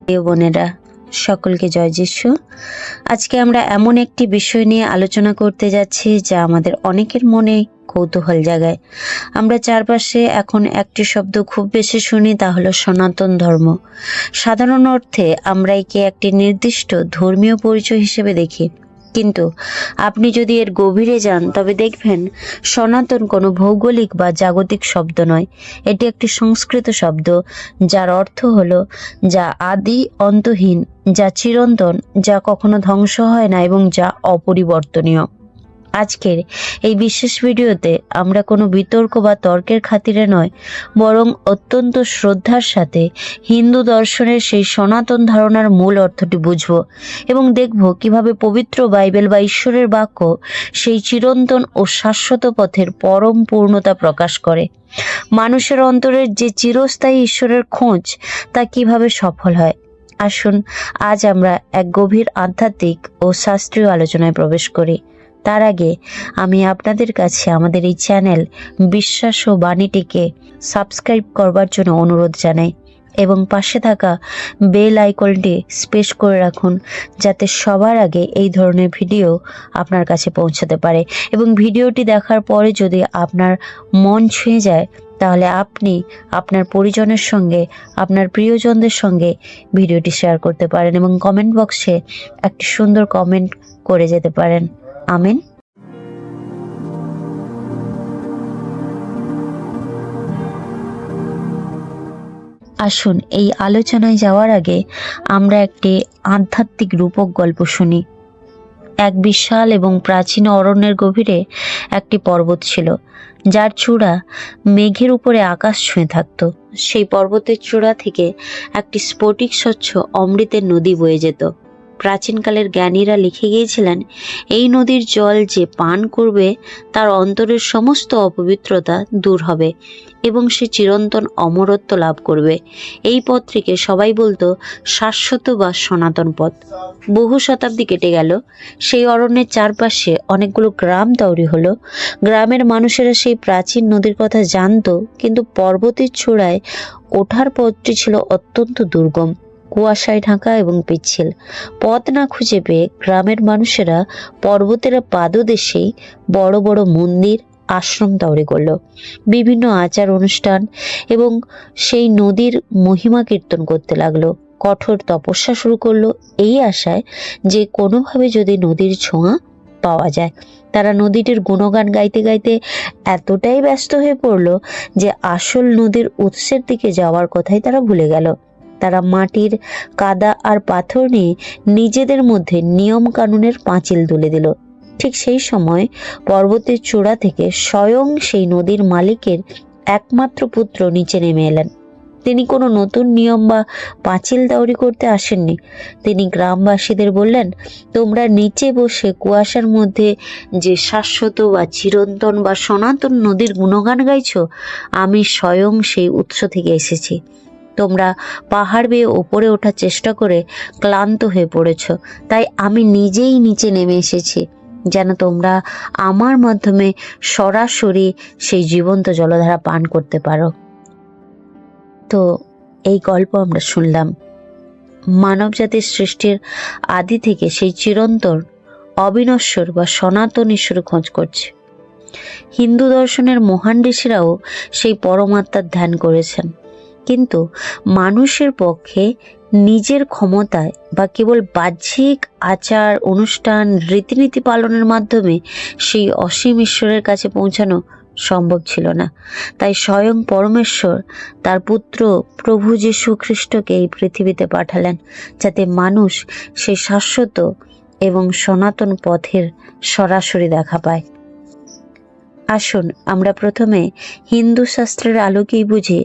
প্রিয় বোনেরা, সকলকে জয় যিশু। আজকে আমরা এমন একটি বিষয় নিয়ে আলোচনা করতে যাচ্ছি যা আমাদের অনেকের মনে কৌতূহল জাগায়। আমরা চারপাশে এখন একটি শব্দ খুব বেশি শুনি, তা হলো সনাতন ধর্ম। সাধারণ অর্থে আমরা একে একটি নির্দিষ্ট ধর্মীয় পরিচয় হিসেবে দেখি, কিন্তু আপনি যদি এর গভীরে যান তবে দেখবেন সনাতন কোনো ভৌগোলিক বা জাগতিক শব্দ নয়। এটি একটি সংস্কৃত শব্দ যার অর্থ হলো যা আদি অন্তহীন, যা চিরন্তন, যা কখনো ধ্বংস হয় না এবং যা অপরিবর্তনীয়। আজকের এই বিশেষ ভিডিওতে আমরা কোনো বিতর্ক বা তর্কের খাতিরে নয়, বরং অত্যন্ত শ্রদ্ধার সাথে হিন্দু দর্শনের সেই সনাতন ধারণার মূল অর্থটি বুঝব এবং দেখব কিভাবে পবিত্র বাইবেল বা ঈশ্বরের বাক্য সেই চিরন্তন ও শাশ্বত পথের পরম পূর্ণতা প্রকাশ করে। মানুষের অন্তরের যে চিরস্থায়ী ঈশ্বরের খোঁজ তা কিভাবে সফল হয়। আসুন আজ আমরা এক গভীর আধ্যাত্মিক ও শাস্ত্রীয় আলোচনায় প্রবেশ করি। তার আগে আমি আপনাদের কাছে আমাদের এই চ্যানেল বিশ্বাস ও বাণীটিকে সাবস্ক্রাইব করবার জন্য অনুরোধ জানাই এবং পাশে থাকা বেল আইকনটি স্পেস করে রাখুন, যাতে সবার আগে এই ধরনের ভিডিও আপনার কাছে পৌঁছাতে পারে। এবং ভিডিওটি দেখার পরে যদি আপনার মন ছুঁয়ে যায়, তাহলে আপনি আপনার পরিজনের সঙ্গে, আপনার প্রিয়জনদের সঙ্গে ভিডিওটি শেয়ার করতে পারেন এবং কমেন্ট বক্সে একটি সুন্দর কমেন্ট করে যেতে পারেন। আমেন। আসুন এই আলোচনায় যাওয়ার আগে আমরা একটি আধ্যাত্মিক রূপক গল্প শুনি। এক বিশাল এবং প্রাচীন অরণ্যের গভীরে একটি পর্বত ছিল, যার চূড়া মেঘের উপরে আকাশ ছুঁয়ে থাকত। সেই পর্বতের চূড়া থেকে একটি স্ফটিক স্বচ্ছ অমৃতের নদী বয়ে যেত। প্রাচীনকালের জ্ঞানীরা লিখে গিয়েছিলেন, এই নদীর জল যে পান করবে তার অন্তরের সমস্ত অপবিত্রতা দূর হবে এবং সে চিরন্তন অমরত্ব লাভ করবে। এই পথটিকে সবাই বলতো শাশ্বত বা সনাতন পথ। বহু শতাব্দী কেটে গেল, সেই অরণ্যের চারপাশে অনেকগুলো গ্রাম তৈরি হলো। গ্রামের মানুষেরা সেই প্রাচীন নদীর কথা জানতো, কিন্তু পর্বতের চূড়ায় ওঠার পথটি ছিল অত্যন্ত দুর্গম, কুয়াশায় ঢাকা এবং পিচ্ছিল। পথ না খুঁজে পেয়ে গ্রামের মানুষেরা পর্বতের পাদদেশেই বড় বড় মন্দির, আশ্রম তৈরি করলো, বিভিন্ন আচার অনুষ্ঠান এবং সেই নদীর মহিমা কীর্তন করতে লাগলো। কঠোর তপস্যা শুরু করলো এই আশায় যে কোনোভাবে যদি নদীর ছোঁয়া পাওয়া যায়। তারা নদীটির গুণগান গাইতে গাইতে এতটাই ব্যস্ত হয়ে পড়লো যে আসল নদীর উৎসের দিকে যাওয়ার কথাই তারা ভুলে গেল। তারা মাটির, কাদা আর পাথর নিয়ে নিজেদের মধ্যে নিয়ম কানুনের পাঁচিল তুলে দিল। ঠিক সেই সময় পর্বতের চূড়া থেকে স্বয়ং সেই নদীর মালিকের একমাত্র পুত্র নিচে নেমে এলেন। তিনি কোনো নতুন নিয়ম বা পাঁচিল তৈরি করতে আসেননি। তিনি গ্রামবাসীদের বললেন, তোমরা নিচে বসে কুয়াশার মধ্যে যে শাশ্বত বা চিরন্তন বা সনাতন নদীর গুণগান গাইছ, আমি স্বয়ং সেই উৎস থেকে এসেছি। তোমরা পাহাড় বেয়ে ওপরে ওঠার চেষ্টা করে ক্লান্ত হয়ে পড়েছ, তাই আমি নিজেই নিচে নেমে এসেছি, যেন তোমরা আমার মাধ্যমে সরাসরি সেই জীবন্ত জলধারা পান করতে পারো। তো এই গল্প আমরা শুনলাম। মানব জাতির সৃষ্টির আদি থেকে সেই চিরন্তন, অবিনশ্বর বা সনাতন ঈশ্বর খোঁজ করছে। হিন্দু দর্শনের মহান ঋষিরাও সেই পরমাত্মার ধ্যান করেছেন, কিন্তু মানুষের পক্ষে নিজের ক্ষমতায় বা কেবল বাহ্যিক আচার অনুষ্ঠান, রীতিনীতি পালনের মাধ্যমে সেই অসীম ঈশ্বরের কাছে পৌঁছানো সম্ভব ছিল না। তাই স্বয়ং পরমেশ্বর তার পুত্র প্রভু যীশু খ্রিস্টকে এই পৃথিবীতে পাঠালেন, যাতে মানুষ সেই শাশ্বত এবং সনাতন পথের সরাসরি দেখা পায়। আসুন আমরা প্রথমে হিন্দু শাস্ত্রের আলোকেই বুঝি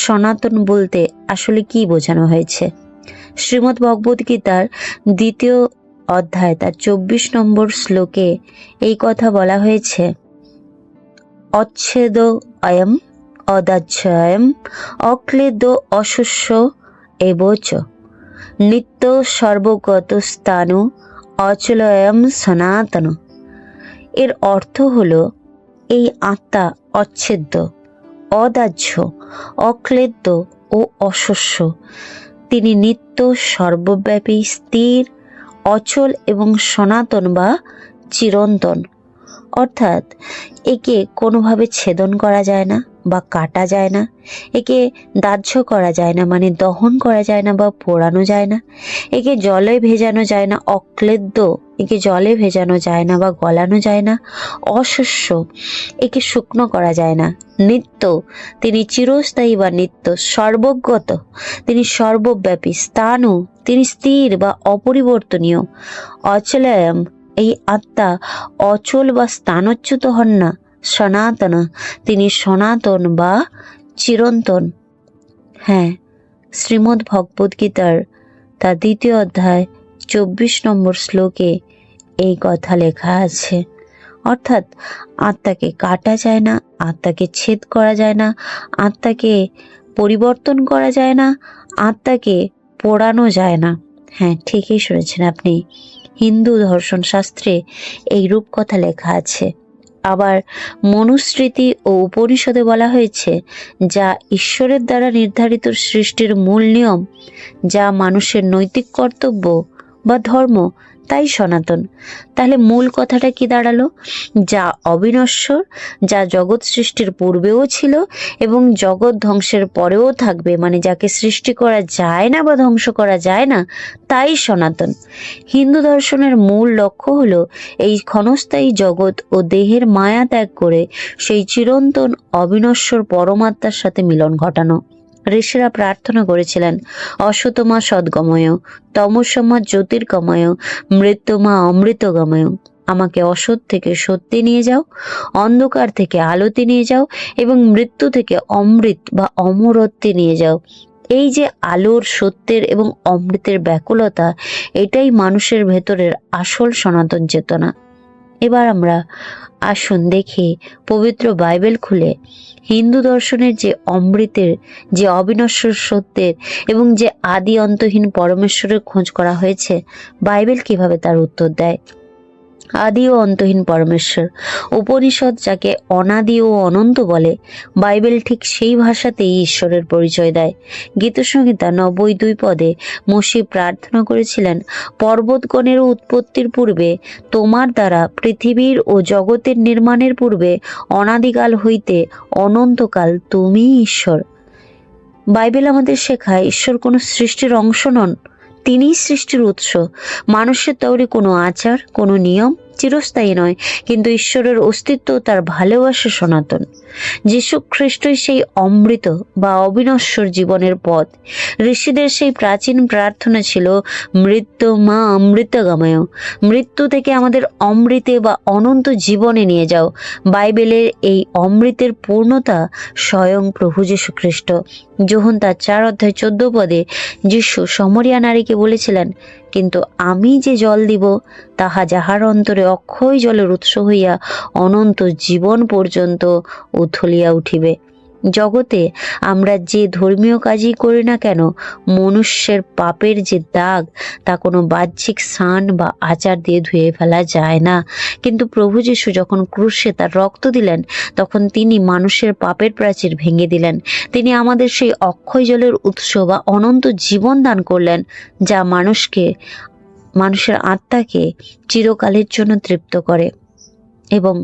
সনাতন বলতে আসলে কি বোঝানো হয়েছে। শ্রীমদ্ ভগবদ গীতার 2য় অধ্যায় তার 24 নম্বর শ্লোকে এই কথা বলা হয়েছে, অচ্ছেদ অয়ম অদাচ্ছয়ম অক্লেদ অশস্য এবচ নিত্য সর্বগত স্থানু অচলয়ম সনাতন। এর অর্থ হলো, এই আত্মা অচ্ছেদ্য, অদাহ্য, অক্লেদ্য ও অশস্য, তিনি নিত্য, সর্বব্যাপী, স্থির, অচল এবং সনাতন বা চিরন্তন। অর্থাৎ একে কোনোভাবে ছেদন করা যায় না বা কাটা যায় না, একে দাহ্য করা যায় না মানে দহন করা যায় না বা পোড়ানো যায় না, একে জলে ভেজানো যায় না, অক্লেদ্য একে জলে ভেজানো যায় না বা গলানো যায় না, অশস্য একে শুকনো করা যায় না, নিত্য তিনি চিরস্থায়ী বা নিত্য, সর্বজ্ঞত তিনি সর্বব্যাপী, স্থাণু তিনি স্থির বা অপরিবর্তনীয়, অচলয়ম এই আত্মা অচল বা স্থানচ্যুত হন না, সনাতন তিনি সনাতন বা চিরন্তন। হ্যাঁ, শ্রীমদ্ ভগবদ গীতার তার 2য় অধ্যায় 24 নম্বর শ্লোকে এই কথা লেখা আছে। অর্থাৎ আত্মাকে কাটা যায় না, আত্মাকে ছেদ করা যায় না, আত্মাকে পরিবর্তন করা যায় না, আত্মাকে পোড়ানো যায় না। হ্যাঁ, ঠিকই শুনেছেন আপনি, হিন্দু দর্শন শাস্ত্রে এই রূপকথা লেখা আছে। আবার মনুস্মৃতি ও উপনিষদে বলা হয়েছে, যা ঈশ্বরের দ্বারা নির্ধারিত সৃষ্টির মূল নিয়ম, যা মানুষের নৈতিক কর্তব্য বা ধর্ম, তাই সনাতন। তাহলে মূল কথাটা কি দাঁড়ালো? যা অবিনশ্বর, যা জগৎ সৃষ্টির পূর্বেও ছিল এবং জগৎ ধ্বংসের পরেও থাকবে, মানে যাকে সৃষ্টি করা যায় না বা ধ্বংস করা যায় না, তাই সনাতন। হিন্দু দর্শনের মূল লক্ষ্য হলো এই ক্ষণস্থায়ী জগৎ ও দেহের মায়া ত্যাগ করে সেই চিরন্তন অবিনশ্বর পরমাত্মার সাথে মিলন ঘটানো। ঋষিরা প্রার্থনা করেছিলেন, অসতমা সদ্গময়, তমসমা জ্যোতির্গময়, মৃত্যুমা অমৃতগময়। আমাকে অসৎ থেকে সত্যি নিয়ে যাও, অন্ধকার থেকে আলোতে নিয়ে যাও এবং মৃত্যু থেকে অমৃত বা অমরত্বে নিয়ে যাও। এই যে আলোর, সত্যের এবং অমৃতের ব্যাকুলতা, এটাই মানুষের ভেতরের আসল সনাতন চেতনা। এবার আমরা আসুন দেখি পবিত্র বাইবেল খুলে হিন্দু দর্শনের যে অমৃতের, যে অবিনশ্বর সত্যের এবং যে আদি অন্তহীন পরমেশ্বরের খোঁজ করা হয়েছে, বাইবেল কিভাবে তার উত্তর দেয়। আদি ও অন্তহীন পরমেশ্বর, উপনিষদ যাকে অনাদি ও অনন্ত বলে, বাইবেল ঠিক সেই ভাষাতেই ঈশ্বরের পরিচয় দেয়। গীতসংহিতা 90:2 পদে মসি প্রার্থনা করেছিলেন, পর্বতগণের উৎপত্তির পূর্বে, তোমার দ্বারা পৃথিবীর ও জগতের নির্মাণের পূর্বে, অনাদিকাল হইতে অনন্তকাল তুমি ঈশ্বর। বাইবেল আমাদের শেখায় ঈশ্বর কোনো সৃষ্টির অংশ নন, তিনিই সৃষ্টির উৎস। মানুষের তৈরি কোনো আচার, কোনো নিয়ম চিরস্থায়ী নয়, কিন্তু ঈশ্বরের অস্তিত্ব, তার ভালোবাসা সনাতন। যীশু খ্রিস্টই সেই অমৃত বা অবিনশ্বর জীবনের পথ। ঋষিদের সেই প্রাচীন প্রার্থনা ছিল, মৃত্যু মা অমৃতগময়, মৃত্যু থেকে আমাদের অমৃতে বা অনন্ত জীবনে নিয়ে যাও। বাইবেলের এই অমৃতের পূর্ণতা স্বয়ং প্রভু যীশু খ্রিস্ট। যোহন তার 4:14 পদে যীশু সমরিয়া নারীকে বলেছিলেন, কিন্তু আমি যে জল দিব, তাহা যাহার অন্তরে অক্ষয় জলের উৎস হইয়া অনন্ত জীবন পর্যন্ত উথলিয়া উঠিবে। জগতে আমরা যে ধর্মীয় কাজই করি না কেন, মনুষ্যের পাপের যে দাগ, তা কোনো বাহ্যিক স্নান বা আচার দিয়ে ধুয়ে ফেলা যায় না। কিন্তু প্রভু যীশু যখন ক্রুশে তার রক্ত দিলেন, তখন তিনি মানুষের পাপের প্রাচীর ভেঙে দিলেন। তিনি আমাদের সেই অক্ষয় জলের উৎস বা অনন্ত জীবন দান করলেন, যা মানুষের আত্মাকে চিরকালের জন্য তৃপ্ত করে। এবং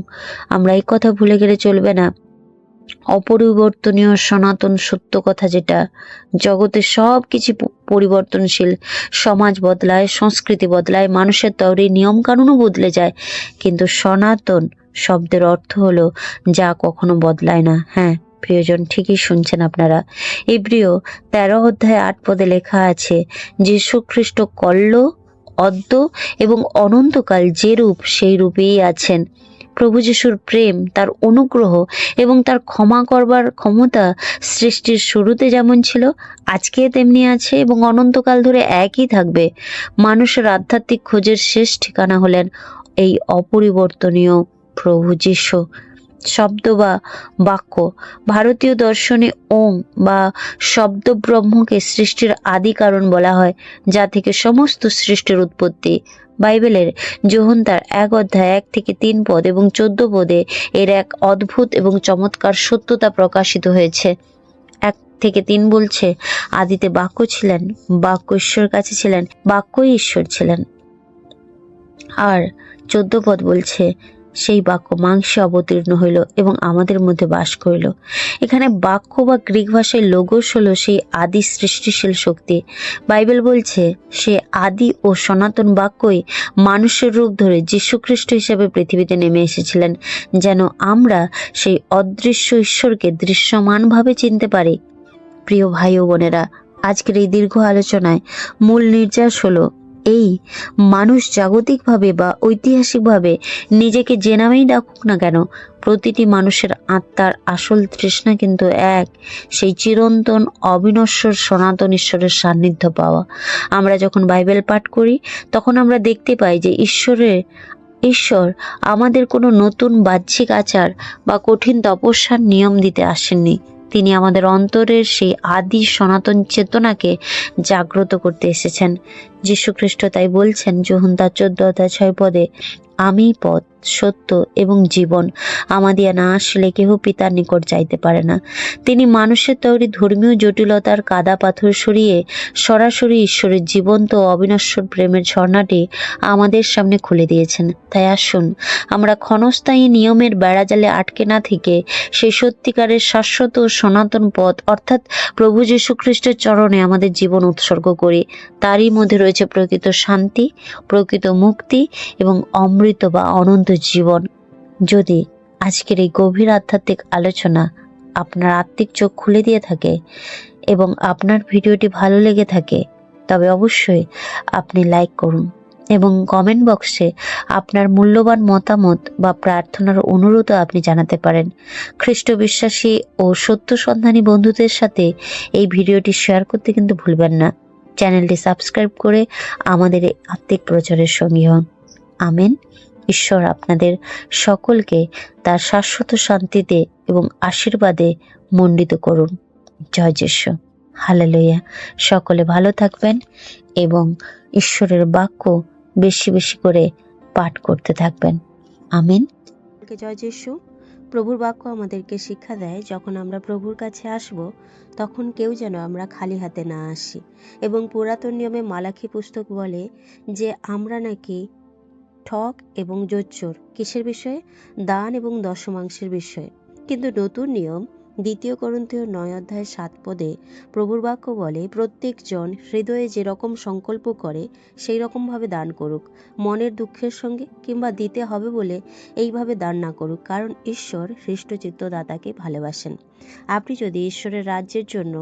আমরা এই কথা ভুলে গেলে চলবে না, অপরিবর্তনীয় সনাতন সত্য কথা, যেটা জগতের সব কিছু পরিবর্তনশীল, সমাজ বদলায়, সংস্কৃতি বদলায়, মানুষের তৈরি নিয়ম কানুনও বদলে যায়, কিন্তু সনাতন শব্দের অর্থ হলো যা কখনো বদলায় না। হ্যাঁ প্রিয়জন, ঠিকই শুনছেন আপনারা। ইব্রিয় 13:8 পদে লেখা আছে, যীশু খ্রিস্ট কল্য, অদ্য এবং অনন্তকাল যে রূপ, সেই রূপেই আছেন। প্রভু যিশুর প্রেম, তার অনুগ্রহ এবং তার ক্ষমা করবার ক্ষমতা সৃষ্টির শুরুতে যেমন ছিল, আজকে তেমনি আছে এবং অনন্তকাল ধরে একই থাকবে। মানুষের আধ্যাত্মিক খোঁজের শেষ ঠিকানা হলেন এই অপরিবর্তনীয় প্রভু যিশু। শব্দ বা বাক্য, ভারতীয় দর্শনে ওম বা শব্দ ব্রহ্মকে সৃষ্টির আদি কারণ বলা হয়, যা থেকে সমস্ত সৃষ্টির উৎপত্তি। বাইবেলের যোহন তার 1:1-3 পদ এবং 14 পদে এর এক অদ্ভুত এবং চমৎকার সত্যতা প্রকাশিত হয়েছে। এক থেকে 3 বলছে, আদিতে বাক্য ছিলেন, বাক্য ঈশ্বর কাছে ছিলেন, বাক্যই ঈশ্বর ছিলেন। আর 14 পদ বলছে, সেই বাক্য মাংসে অবতীর্ণ হইল এবং আমাদের মধ্যে বাস করিল। এখানে বাক্য বা গ্রিক ভাষায় লোগোস হলো সেই আদি সৃষ্টিশীল শক্তি। বাইবেল বলছে সে আদি ও সনাতন বাক্যই মানুষের রূপ ধরে যীশুখ্রিস্ট হিসেবে পৃথিবীতে নেমে এসেছিলেন, যেন আমরা সেই অদৃশ্য ঈশ্বরকে দৃশ্যমানভাবে চিনতে পারি। প্রিয় ভাই ও বোনেরা, আজকের এই দীর্ঘ আলোচনায় মূল নির্যাস হলো এই, মানুষ জাগতিকভাবে বা ঐতিহাসিকভাবে নিজেকে যে নামেই ডাকুক না কেন, প্রতিটি মানুষের আত্মার আসল তৃষ্ণা কিন্তু এক, সেই চিরন্তন অবিনশ্বর সনাতন ঈশ্বরের সান্নিধ্য পাওয়া। আমরা যখন বাইবেল পাঠ করি তখন আমরা দেখতে পাই যে ঈশ্বর আমাদের কোনো নতুন বাহ্যিক আচার বা কঠিন তপস্যার নিয়ম দিতে আসেননি। তিনি আমাদের অন্তরের সেই আদি সনাতন চেতনাকে জাগ্রত করতে এসেছেন। যীশুখ্রিস্ট তাই বলছেন যোহন তার 14 পদে, আমি পথ, সত্য এবং জীবন, আমাদিয়া না আসলে কেহ পিতার নিকট যাইতে পারে না। তিনি মানুষের তৈরি ধর্মীয় জটিলতার কাদা পাথর সরিয়ে সরাসরি ঈশ্বরের জীবন্ত ও অবিনশ্বর প্রেমের ঝর্ণাটি আমাদের সামনে খুলে দিয়েছেন। তাই আসুন আমরা ক্ষণস্থায়ী নিয়মের বেড়াজালে আটকে না থেকে সেই সত্যিকারের শাশ্বত ও সনাতন পথ অর্থাৎ প্রভু যীশুখ্রিস্টের চরণে আমাদের জীবন উৎসর্গ করি। তারই মধ্যে রয়েছে প্রকৃত শান্তি, প্রকৃত মুক্তি এবং অমৃত বা অনন্ত জীবন। যদি আজকের এই গভীর আধ্যাত্মিক আলোচনা আপনার আত্মিক চোখ খুলে দিয়ে থাকে এবং আপনার ভিডিওটি ভালো লেগে থাকে, তবে অবশ্যই আপনি লাইক করুন এবং কমেন্ট বক্সে আপনার মূল্যবান মতামত বা প্রার্থনার অনুরোধও আপনি জানাতে পারেন। খ্রিস্ট বিশ্বাসী ও সত্য সন্ধানী বন্ধুদের সাথে এই ভিডিওটি শেয়ার করতে কিন্তু ভুলবেন না। চ্যানেলটি সাবস্ক্রাইব করে আমাদের এই আত্মিক প্রচারের সঙ্গী হন। আমেন। ঈশ্বর আপনাদের সকলকে তার শাশ্বত শান্তিতে এবং আশীর্বাদে মণ্ডিত করুন। জয় যিশু। হালেলুয়া। সকলে ভালো থাকবেন এবং ঈশ্বরের বাক্য বেশি বেশি করে পাঠ করতে থাকবেন। আমিন। জয় যিশু। প্রভুর বাক্য আমাদেরকে শিক্ষা দেয়, যখন আমরা প্রভুর কাছে আসব তখন কেউ যেন আমরা খালি হাতে না আসি। এবং পুরাতন নিয়মে মালাখী পুস্তক বলে যে আমরা নাকি ঠক এবং জোচ্চোর কিসের বিষয়ে? দান এবং দশমাংশের বিষয়ে। কিন্তু নতুন নিয়ম 2 করন্থীয় 9:7 পদে প্রভুর বাক্য বলে, প্রত্যেকজন হৃদয়ে যেরকম সংকল্প করে সেই রকমভাবে দান করুক, মনের দুঃখের সঙ্গে কিংবা দিতে হবে বলে এইভাবে দান না করুক, কারণ ঈশ্বর হৃষ্টচিত্ত দাতাকে ভালোবাসেন। আপনি যদি ঈশ্বরের রাজ্যের জন্য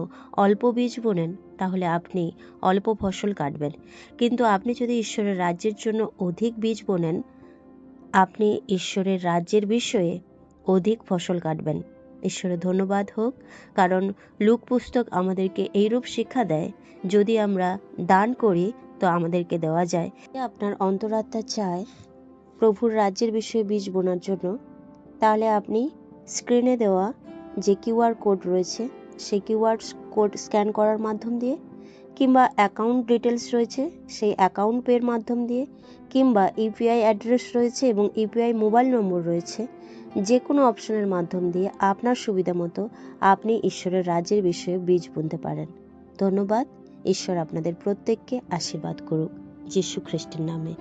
অল্প বীজ বোনেন তাহলে আপনি অল্প ফসল কাটবেন, কিন্তু আপনি যদি ঈশ্বরের রাজ্যের জন্য অধিক বীজ বোনেন আপনি ঈশ্বরের রাজ্যের বিষয়ে অধিক ফসল কাটবেন। ঈশ্বরের ধন্যবাদ হোক, কারণ লুক পুস্তক আমাদেরকে এইরূপ শিক্ষা দেয়, যদি আমরা দান করি তো আমাদেরকে দেওয়া যায়। আপনার অন্তরাত্মা চায় প্রভুর রাজ্যের বিষয়ে বীজ বোনার জন্য, তাহলে আপনি স্ক্রিনে দেওয়া যে কিউআর কোড রয়েছে সেই কিউআর কোড স্ক্যান করার মাধ্যম দিয়ে, কিংবা অ্যাকাউন্ট ডিটেলস রয়েছে সেই অ্যাকাউন্ট পের মাধ্যম দিয়ে, কিংবা ইউপিআই অ্যাড্রেস রয়েছে এবং ইউপিআই মোবাইল নম্বর রয়েছে, যে কোনো অপশনের মাধ্যম দিয়ে আপনার সুবিধা মতো আপনি ঈশ্বরের রাজ্যের বিষয়ে বীজ বুনতে পারেন। ধন্যবাদ। ঈশ্বর আপনাদের প্রত্যেককে আশীর্বাদ করুক, যীশু খ্রিস্টের নামে।